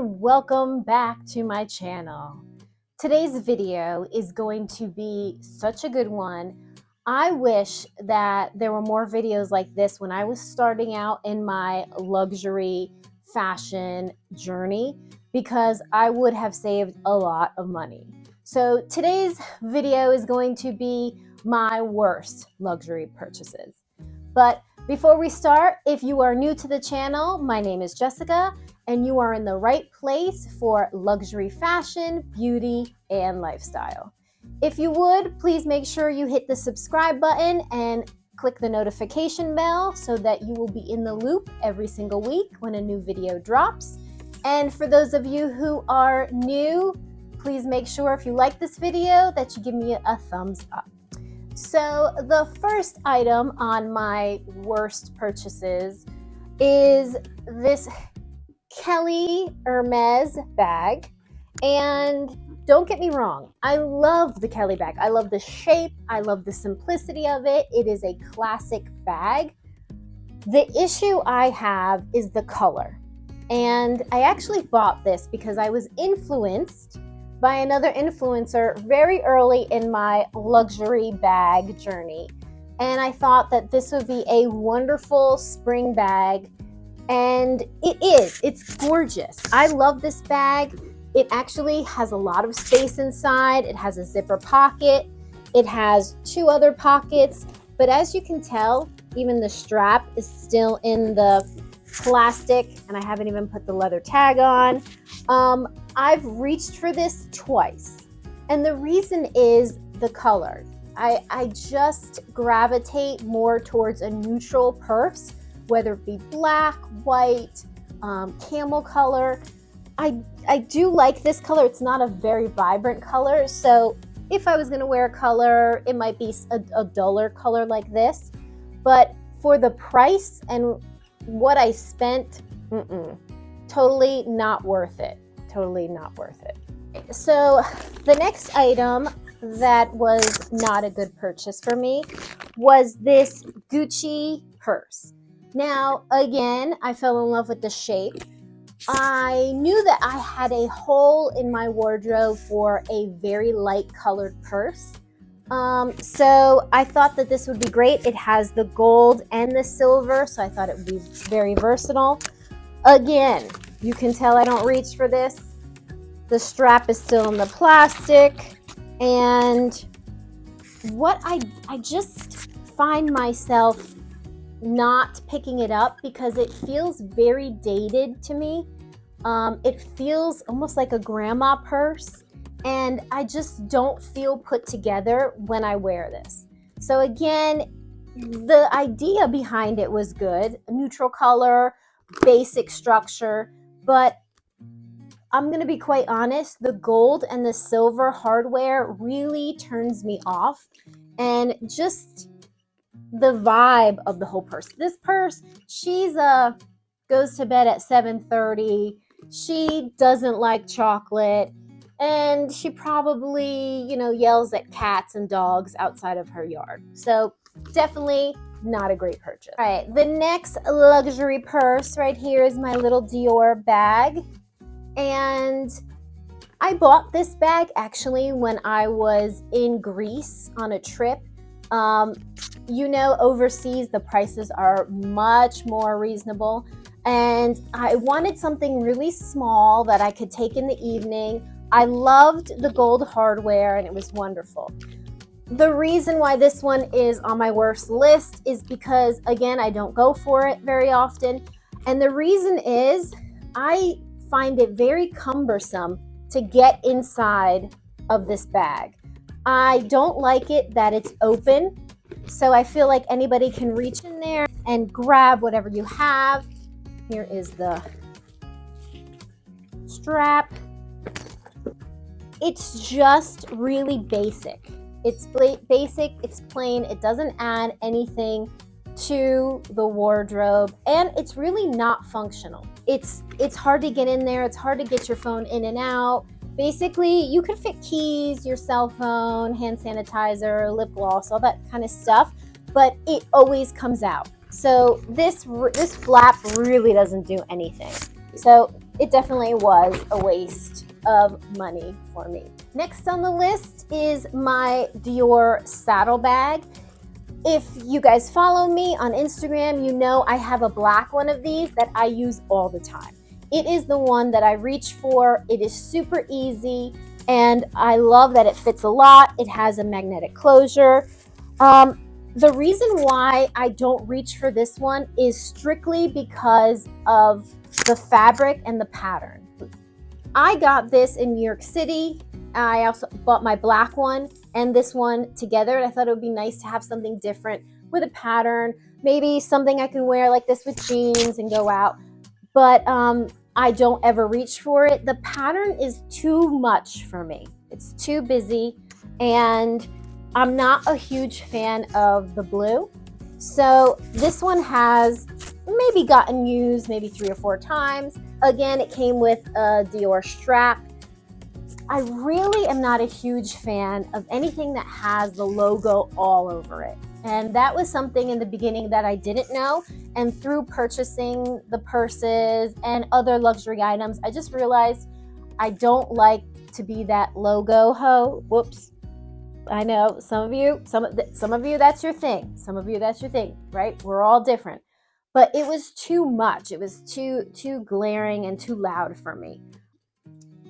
and welcome back to my channel. Today's video is going to be such a good one. I wish that there were more videos like this when I was starting out in my luxury fashion journey, because I would have saved a lot of money. So today's video is going to be my worst luxury purchases. But before we start, if you are new to the channel, my name is Jessica, and you are in the right place for luxury fashion, beauty, and lifestyle. If you would, please make sure you hit the subscribe button and click the notification bell so that you will be in the loop every single week when a new video drops. And for those of you who are new, please make sure if you like this video that you give me a thumbs up. So the first item on my worst purchases is this Kelly Hermes bag. And don't get me wrong, I love the Kelly bag. I love the shape. I love the simplicity of it. It is a classic bag. The issue I have is the color. And I actually bought this because I was influenced by another influencer very early in my luxury bag journey. And I thought that this would be a wonderful spring bag. And it is. It's gorgeous. I love this bag. It actually has a lot of space inside. It has a zipper pocket. It has two other pockets. But as you can tell, even the strap is still in the plastic, and I haven't even put the leather tag on. I've reached for this twice, and the reason is the color. I just gravitate more towards a neutral purse, whether it be black, white, camel color. I do like this color. It's not a very vibrant color, so if I was going to wear a color, it might be a duller color like this. But for the price and what I spent, totally not worth it. Totally not worth it. So the next item that was not a good purchase for me was this Gucci purse. Now, again, I fell in love with the shape. I knew that I had a hole in my wardrobe for a very light colored purse. So I thought that this would be great. It has the gold and the silver, so I thought it would be very versatile. Again, you can tell I don't reach for this. The strap is still in the plastic, and what I just find myself not picking it up because it feels very dated to me. It feels almost like a grandma purse, and I just don't feel put together when I wear this. So again, the idea behind it was good, neutral color, basic structure, but I'm going to be quite honest, the gold and the silver hardware really turns me off, and just the vibe of the whole purse. This purse, she's goes to bed at 7:30. She doesn't like chocolate, and she probably, yells at cats and dogs outside of her yard. So definitely not a great purchase. All right, the next luxury purse right here is my little Dior bag. And I bought this bag actually when I was in Greece on a trip. Overseas the prices are much more reasonable, and I wanted something really small that I could take in the evening. I loved the gold hardware, and it was wonderful. The reason why this one is on my worst list is because, again, I don't go for it very often, and the reason is I find it very cumbersome to get inside of this bag. I don't like it that it's open, so I feel like anybody can reach in there and grab whatever you have. Here is the strap. It's just really basic. It's basic, it's plain, it doesn't add anything to the wardrobe, and it's really not functional. It's hard to get in there. It's hard to get your phone in and out. Basically, you could fit keys, your cell phone, hand sanitizer, lip gloss, all that kind of stuff, but it always comes out. So this flap really doesn't do anything. So it definitely was a waste of money for me. Next on the list is my Dior saddlebag. If you guys follow me on Instagram, you know I have a black one of these that I use all the time. It is the one that I reach for. It is super easy, and I love that it fits a lot. It has a magnetic closure. The reason why I don't reach for this one is strictly because of the fabric and the pattern. I got this in New York City. I also bought my black one and this one together, and I thought it would be nice to have something different with a pattern, maybe something I can wear like this with jeans and go out. But I don't ever reach for it. The pattern is too much for me. It's too busy, and I'm not a huge fan of the blue. So this one has maybe gotten used maybe 3 or 4 times. Again, it came with a Dior strap. I really am not a huge fan of anything that has the logo all over it. And that was something in the beginning that I didn't know. And through purchasing the purses and other luxury items, I just realized I don't like to be that logo hoe. Whoops. I know some of you that's your thing. Some of you that's your thing, right? We're all different. But it was too much. It was too glaring and too loud for me.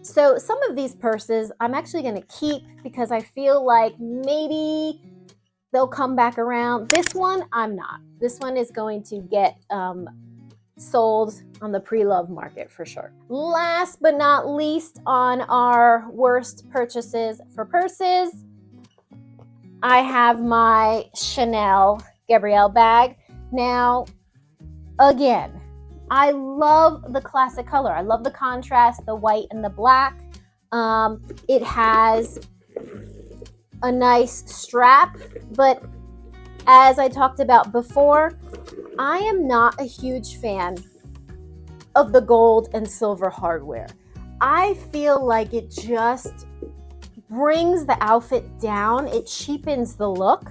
So some of these purses I'm actually going to keep because I feel like maybe they'll come back around. This one, I'm not. This one is going to get sold on the pre-love market for sure. Last but not least on our worst purchases for purses, I have my Chanel Gabrielle bag. Now, again, I love the classic color. I love the contrast, the white and the black. It has a nice strap, but as I talked about before, I am not a huge fan of the gold and silver hardware. I feel like it just brings the outfit down. It cheapens the look.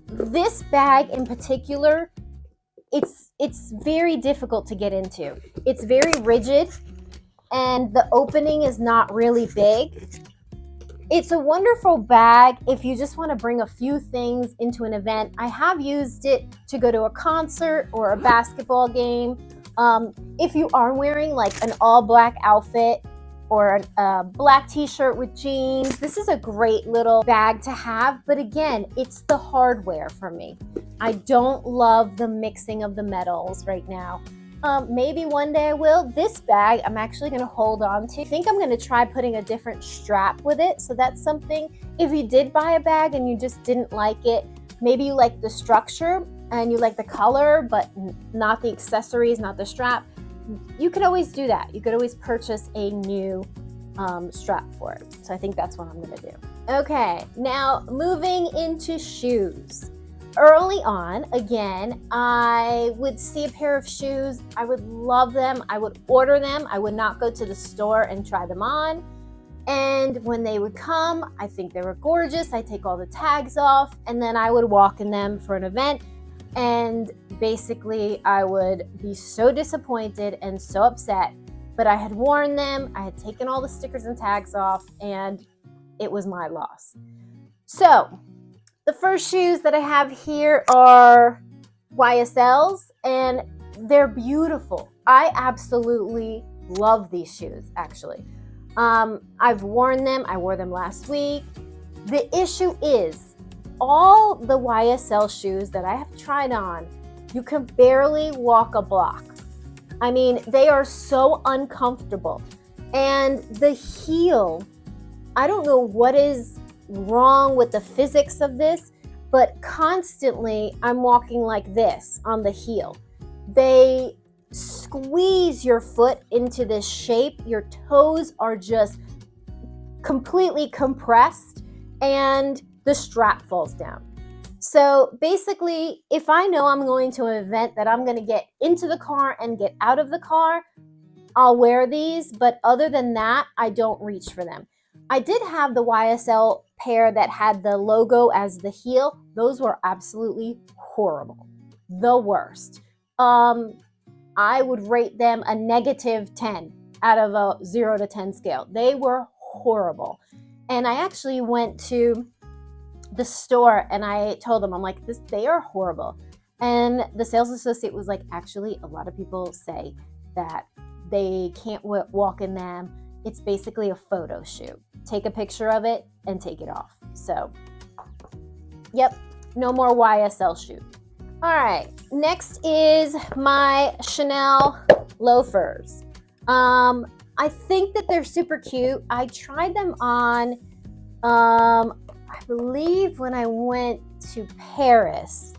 This bag in particular, it's very difficult to get into. It's very rigid, and the opening is not really big. It's a wonderful bag if you just want to bring a few things into an event. I have used it to go to a concert or a basketball game. If you are wearing like an all black outfit or a black t-shirt with jeans, this is a great little bag to have. But again, it's the hardware for me. I don't love the mixing of the metals right now. Maybe one day I will. This bag I'm actually going to hold on to. I think I'm going to try putting a different strap with it. So that's something, if you did buy a bag and you just didn't like it, maybe you like the structure and you like the color, but not the accessories, not the strap, you could always do that. You could always purchase a new strap for it. So I think that's what I'm going to do. Okay, now moving into shoes. Early on, again, I would see a pair of shoes. I would love them. I would order them. I would not go to the store and try them on. And when they would come, I think they were gorgeous. I take all the tags off, and then I would walk in them for an event. And basically, I would be so disappointed and so upset. But I had worn them. I had taken all the stickers and tags off, and it was my loss. So the first shoes that I have here are YSLs, and they're beautiful. I absolutely love these shoes, actually. I've worn them. I wore them last week. The issue is all the YSL shoes that I have tried on, you can barely walk a block. I mean, they are so uncomfortable. And the heel, I don't know what is wrong with the physics of this, but constantly I'm walking like this on the heel. They squeeze your foot into this shape. Your toes are just completely compressed, and the strap falls down. So basically, if I know I'm going to an event that I'm going to get into the car and get out of the car, I'll wear these. But other than that, I don't reach for them. I did have the YSL pair that had the logo as the heel. Those were absolutely horrible. The worst. I would rate them a -10 out of a 0 to 10 scale. They were horrible. And I actually went to the store and I told them, I'm like, they are horrible. And the sales associate was like, actually, a lot of people say that they can't walk in them. It's basically a photo shoot. Take a picture of it and take it off. So, yep, no more YSL shoot. All right, next is my Chanel loafers. I think that they're super cute. I tried them on, I believe when I went to Paris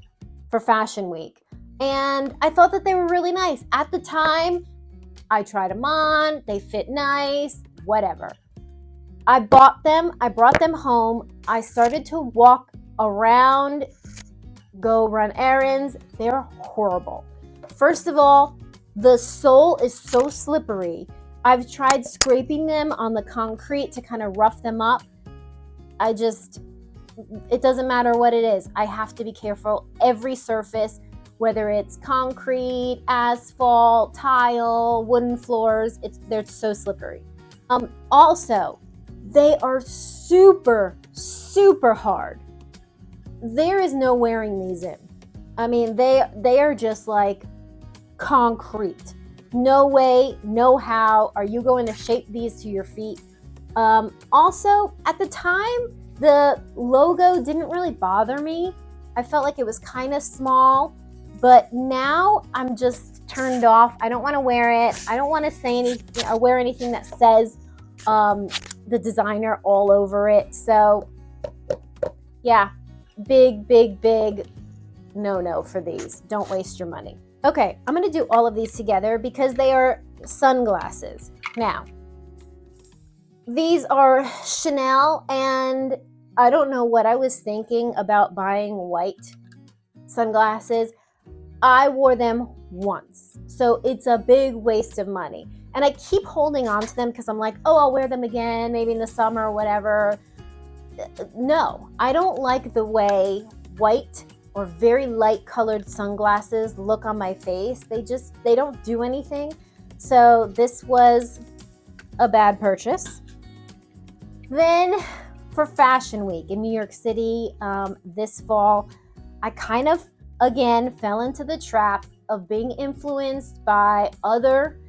for Fashion Week, and I thought that they were really nice. At the time, I tried them on, they fit nice, whatever. I bought them, I brought them home, I started to walk around, go run errands. They're horrible. First of all, the sole is so slippery. I've tried scraping them on the concrete to kind of rough them up. It doesn't matter what it is. I have to be careful. Every surface, whether it's concrete, asphalt, tile, wooden floors, they're so slippery. Also, they are super, super hard. There is no wearing these in. I mean, they are just like concrete. No way, no how are you going to shape these to your feet. Also, at the time, the logo didn't really bother me. I felt like it was kind of small, but now I'm just turned off. I don't want to wear it. I don't want to say anything or wear anything that says the designer all over it. So yeah, big no for these. Don't waste your money. Okay, I'm going to do all of these together because they are sunglasses. Now, these are Chanel, and I don't know what I was thinking about buying white sunglasses. I wore them once, so it's a big waste of money. And I keep holding on to them because I'm like, oh, I'll wear them again, maybe in the summer or whatever. No, I don't like the way white or very light colored sunglasses look on my face. They don't do anything. So this was a bad purchase. Then for Fashion Week in New York City this fall, I kind of, again, fell into the trap of being influenced by other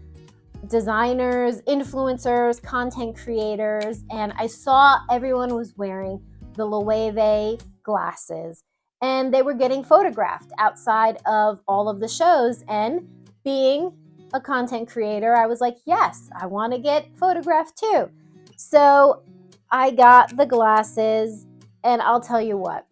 designers, influencers, content creators, and I saw everyone was wearing the Loewe glasses, and they were getting photographed outside of all of the shows. And being a content creator, I was like, yes, I want to get photographed too. So I got the glasses, and I'll tell you what,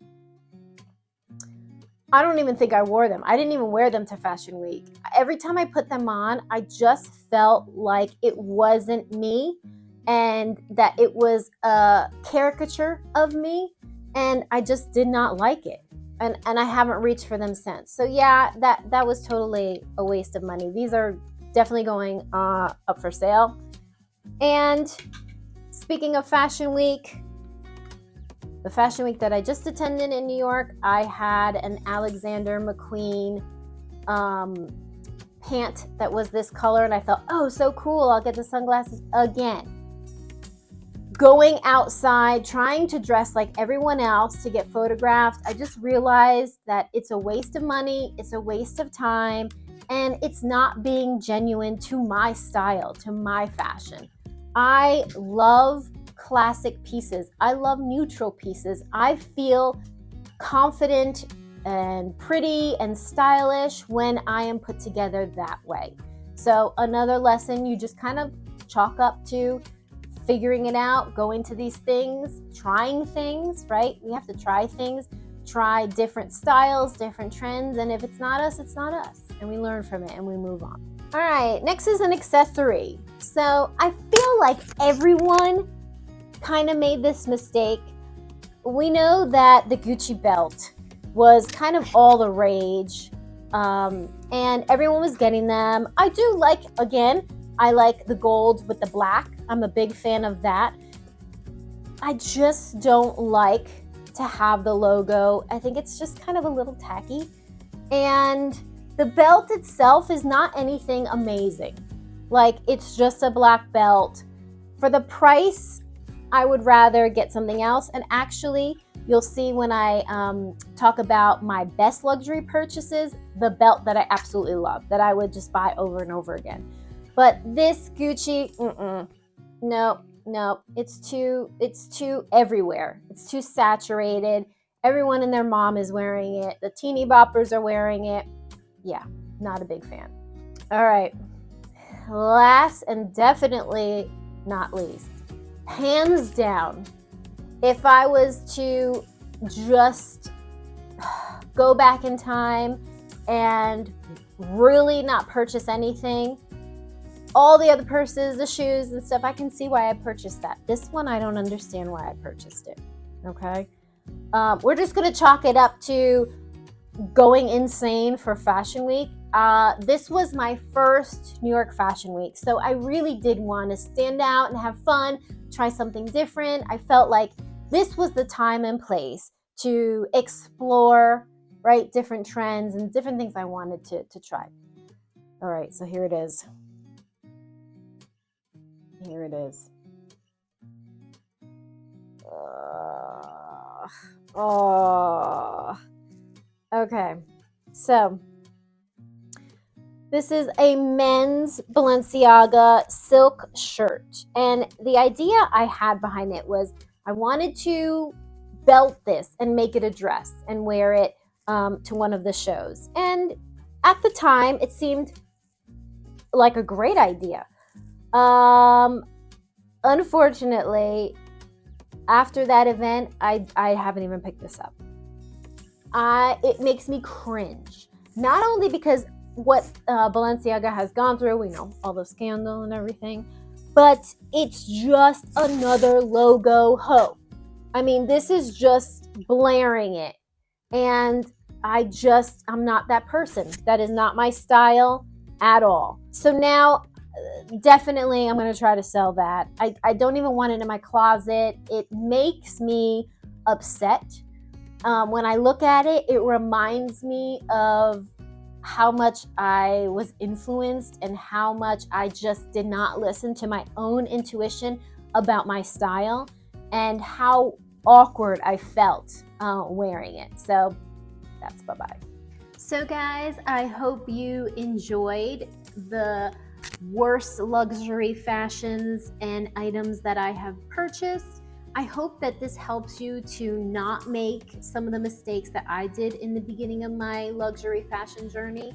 I don't even think I wore them. I didn't even wear them to Fashion Week. Every time I put them on, I just felt like it wasn't me and that it was a caricature of me, and I just did not like it. And I haven't reached for them since. So yeah, that was totally a waste of money. These are definitely going up for sale. And speaking of Fashion Week, the Fashion Week that I just attended in New York, I had an Alexander McQueen pant that was this color, and I thought, oh, so cool, I'll get the sunglasses again. Going outside, trying to dress like everyone else to get photographed, I just realized that it's a waste of money, it's a waste of time, and it's not being genuine to my style, to my fashion. I love classic pieces. I love neutral pieces. I feel confident and pretty and stylish when I am put together that way. So another lesson you just kind of chalk up to figuring it out, going to these things, trying things, right? We have to try things, try different styles, different trends, and if it's not us, it's not us. And we learn from it and we move on. All right, next is an accessory. So I feel like everyone kind of made this mistake. We know that the Gucci belt was kind of all the rage, and everyone was getting them. I do like, again, I like the gold with the black. I'm a big fan of that. I just don't like to have the logo. I think it's just kind of a little tacky. And The belt itself is not anything amazing. Like, it's just a black belt. For the price, I would rather get something else. And actually, you'll see when I talk about my best luxury purchases, the belt that I absolutely love, that I would just buy over and over again. But this Gucci, no, it's too everywhere. It's too saturated. Everyone and their mom is wearing it. The teeny boppers are wearing it. Yeah, not a big fan. All right, last and definitely not least, hands down, if I was to just go back in time and really not purchase anything, all the other purses, the shoes and stuff, I can see why I purchased that. This one, I don't understand why I purchased it, okay? We're just gonna chalk it up to going insane for Fashion Week. This was my first New York Fashion Week, so I really did want to stand out and have fun, try something different. I felt like this was the time and place to explore, right, different trends and different things I wanted to try. All right, so here it is. Here it is. Okay, so this is a men's Balenciaga silk shirt. And the idea I had behind it was I wanted to belt this and make it a dress and wear it to one of the shows. And at the time, it seemed like a great idea. Unfortunately, after that event, I haven't even picked this up. It makes me cringe. Not only because what Balenciaga has gone through, we know all the scandal and everything, but it's just another logo hoe. I mean, this is just blaring it. And I'm not that person. That is not my style at all. So now, definitely I'm going to try to sell that. I don't even want it in my closet. It makes me upset. When I look at it, it reminds me of how much I was influenced and how much I just did not listen to my own intuition about my style and how awkward I felt wearing it. So that's bye-bye. So guys, I hope you enjoyed the worst luxury fashions and items that I have purchased. I hope that this helps you to not make some of the mistakes that I did in the beginning of my luxury fashion journey.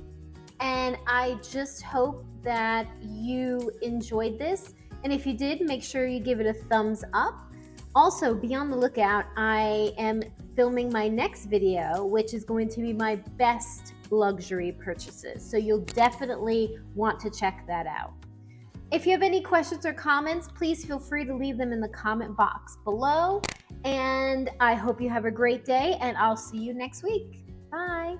And I just hope that you enjoyed this. And if you did, make sure you give it a thumbs up. Also, be on the lookout. I am filming my next video, which is going to be my best luxury purchases. So you'll definitely want to check that out. If you have any questions or comments, please feel free to leave them in the comment box below. And I hope you have a great day, and I'll see you next week. Bye.